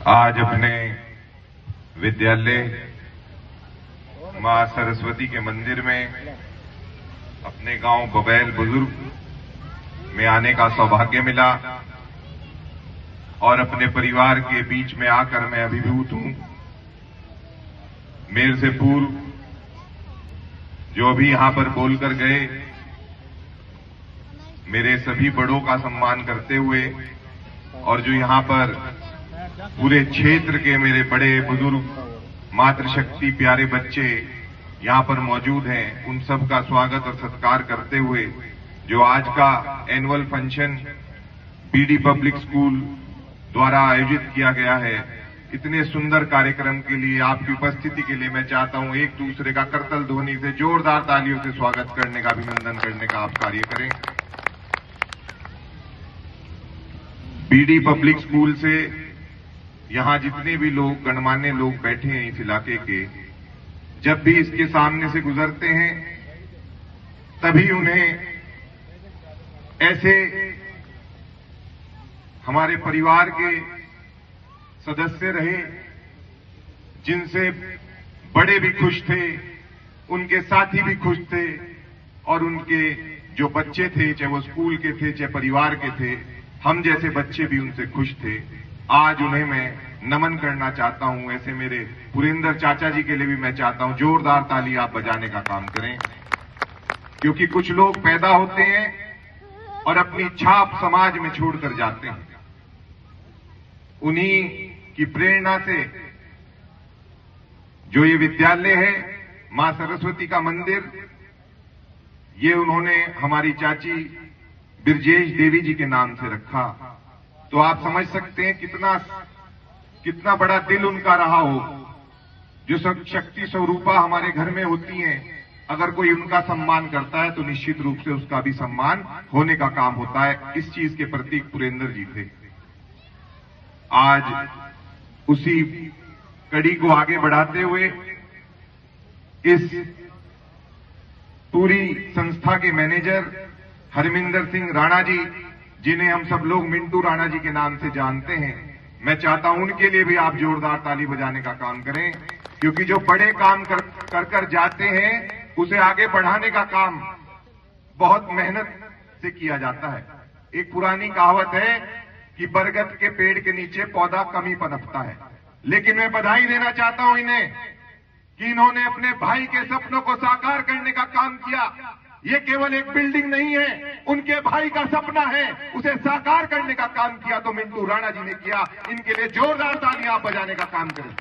आज अपने विद्यालय मां सरस्वती के मंदिर में अपने गांव बबैल बुजुर्ग में आने का सौभाग्य मिला और अपने परिवार के बीच में आकर मैं अभिभूत हूं। मेरे से पूर्व जो भी यहां पर बोलकर गए, मेरे सभी बड़ों का सम्मान करते हुए और जो यहां पर पूरे क्षेत्र के मेरे बड़े बुजुर्ग, मातृशक्ति प्यारे बच्चे यहां पर मौजूद हैं, उन सब का स्वागत और सत्कार करते हुए जो आज का annual function BD public school द्वारा आयोजित किया गया है, इतने सुंदर कार्यक्रम के लिए आपकी उपस्थिति के लिए मैं चाहता हूं एक दूसरे का करतल ध्वनि से जोरदार तालियों से स्वागत करने का, अभिनंदन करने का आप कार्य करें। बीडी पब्लिक स्कूल से यहां जितने भी लोग, गणमान्य लोग बैठे हैं इस इलाके के, जब भी इसके सामने से गुजरते हैं तभी उन्हें ऐसे हमारे परिवार के सदस्य रहे जिनसे बड़े भी खुश थे, उनके साथी भी खुश थे और उनके जो बच्चे थे, चाहे वो स्कूल के थे चाहे परिवार के थे, हम जैसे बच्चे भी उनसे खुश थे। आज उन्हें मैं नमन करना चाहता हूं। ऐसे मेरे पुरेंद्र चाचा जी के लिए भी मैं चाहता हूं जोरदार ताली आप बजाने का काम करें, क्योंकि कुछ लोग पैदा होते हैं और अपनी छाप समाज में छोड़कर जाते हैं। उन्हीं की प्रेरणा से जो ये विद्यालय है मां सरस्वती का मंदिर, ये उन्होंने हमारी चाची बिरजेश देवी जी के नाम से रखा। तो आप समझ सकते हैं कितना बड़ा दिल उनका रहा हो। जो शक्ति स्वरूपा हमारे घर में होती हैं, अगर कोई उनका सम्मान करता है तो निश्चित रूप से उसका भी सम्मान होने का काम होता है। इस चीज के प्रतीक पुरेंद्र जी थे। आज उसी कड़ी को आगे बढ़ाते हुए इस पूरी संस्था के मैनेजर हरमिंदर सिंह राणा जी, जिन्हें हम सब लोग मिंटू राणा जी के नाम से जानते हैं, मैं चाहता हूं उनके लिए भी आप जोरदार ताली बजाने का काम करें, क्योंकि जो बड़े काम कर जाते हैं उसे आगे बढ़ाने का काम बहुत मेहनत से किया जाता है। एक पुरानी कहावत है कि बरगद के पेड़ के नीचे पौधा कम ही पनपता है, लेकिन मैं बधाई देना चाहता हूं इन्हें कि इन्होंने अपने भाई के सपनों को साकार करने का काम किया। ये केवल एक बिल्डिंग नहीं है, उनके भाई का सपना है, उसे साकार करने का काम किया तो मिंटू राणा जी ने किया। इनके लिए जोरदार तालियां आप बजाने का काम करें।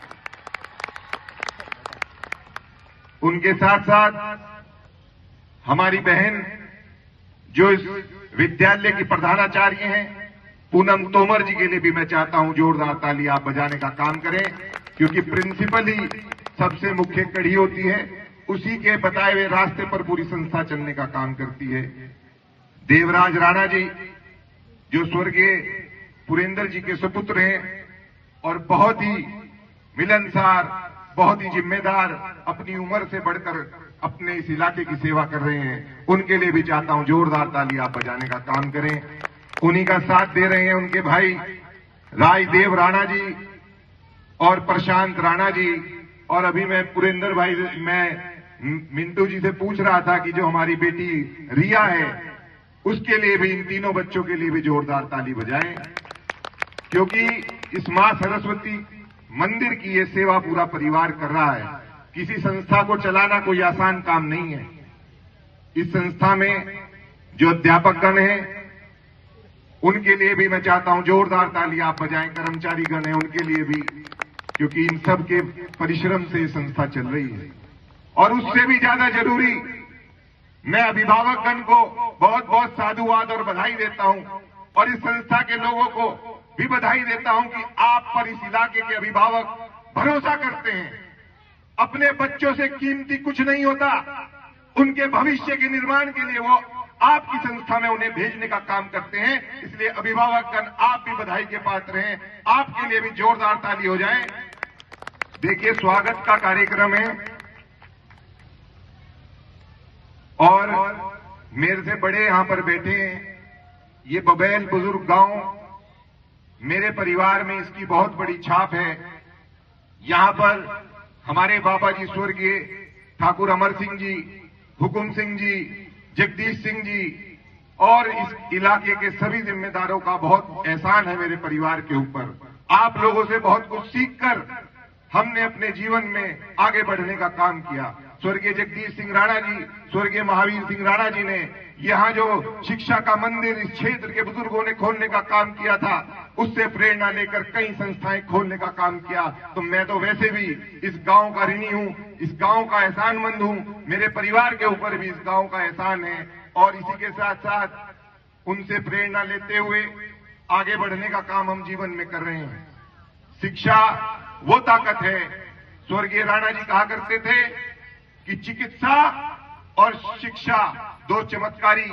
उनके साथ साथ हमारी बहन जो इस विद्यालय की प्रधानाचार्य हैं पूनम तोमर जी के लिए भी मैं चाहता हूं जोरदार ताली आप बजाने का काम करें, क्योंकि प्रिंसिपल ही सबसे मुख्य कड़ी होती है, उसी के बताए हुए रास्ते पर पूरी संस्था चलने का काम करती है। देवराज राणा जी जो स्वर्गीय पुरेंद्र जी के सुपुत्र हैं और बहुत ही मिलनसार, बहुत ही जिम्मेदार, अपनी उम्र से बढ़कर अपने इस इलाके की सेवा कर रहे हैं, उनके लिए भी चाहता हूं जोरदार ताली आप बजाने का काम करें। उन्हीं का साथ दे रहे हैं उनके भाई राजदेव राणा जी और प्रशांत राणा जी। और अभी मैं पुरेंद्र भाई, मैं मिंटू जी से पूछ रहा था कि जो हमारी बेटी रिया है उसके लिए भी, इन तीनों बच्चों के लिए भी जोरदार ताली बजाएं, क्योंकि इस मां सरस्वती मंदिर की ये सेवा पूरा परिवार कर रहा है। किसी संस्था को चलाना कोई आसान काम नहीं है। इस संस्था में जो अध्यापकगण हैं उनके लिए भी मैं चाहता हूं जोरदार ताली आप बजाएं, कर्मचारी गण हैं उनके लिए भी, क्योंकि इन सब के परिश्रम से ये संस्था चल रही है। और उससे भी ज्यादा जरूरी, मैं अभिभावकगण को बहुत बहुत साधुवाद और बधाई देता हूं और इस संस्था के लोगों को भी बधाई देता हूं कि आप पर इस इलाके के अभिभावक भरोसा करते हैं। अपने बच्चों से कीमती कुछ नहीं होता, उनके भविष्य के निर्माण के लिए वो आपकी संस्था में उन्हें भेजने का काम करते हैं। इसलिए अभिभावकगण आप भी बधाई के पात्र हैं, आपके लिए भी जोरदार ताली हो जाए। देखिए, स्वागत का कार्यक्रम है और मेरे से बड़े यहां पर बैठे हैं। ये बबैल बुजुर्ग गांव मेरे परिवार में इसकी बहुत बड़ी छाप है। यहां पर हमारे बाबा जी स्वर्गीय ठाकुर अमर सिंह जी, हुकुम सिंह जी, जगदीश सिंह जी और इस इलाके के सभी जिम्मेदारों का बहुत एहसान है मेरे परिवार के ऊपर। आप लोगों से बहुत कुछ सीखकर हमने अपने जीवन में आगे बढ़ने का काम किया। स्वर्गीय जगदीश सिंह राणा जी, स्वर्गीय महावीर सिंह राणा जी ने यहाँ जो शिक्षा का मंदिर इस क्षेत्र के बुजुर्गों ने खोलने का काम किया था, उससे प्रेरणा लेकर कई संस्थाएं खोलने का काम किया। तो मैं तो वैसे भी इस गांव का ऋणी हूं, इस गांव का एहसानमंद हूं। मेरे परिवार के ऊपर भी इस गांव का एहसान है और इसी के साथ साथ उनसे प्रेरणा लेते हुए आगे बढ़ने का काम हम जीवन में कर रहे हैं। शिक्षा वो ताकत है। स्वर्गीय राणा जी कहा करते थे कि चिकित्सा और शिक्षा दो चमत्कारी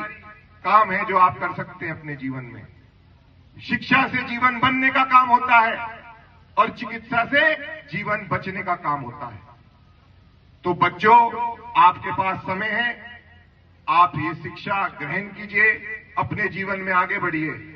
काम है जो आप कर सकते हैं अपने जीवन में। शिक्षा से जीवन बनने का काम होता है और चिकित्सा से जीवन बचने का काम होता है। तो बच्चों, आपके पास समय है, आप ये शिक्षा ग्रहण कीजिए, अपने जीवन में आगे बढ़िए।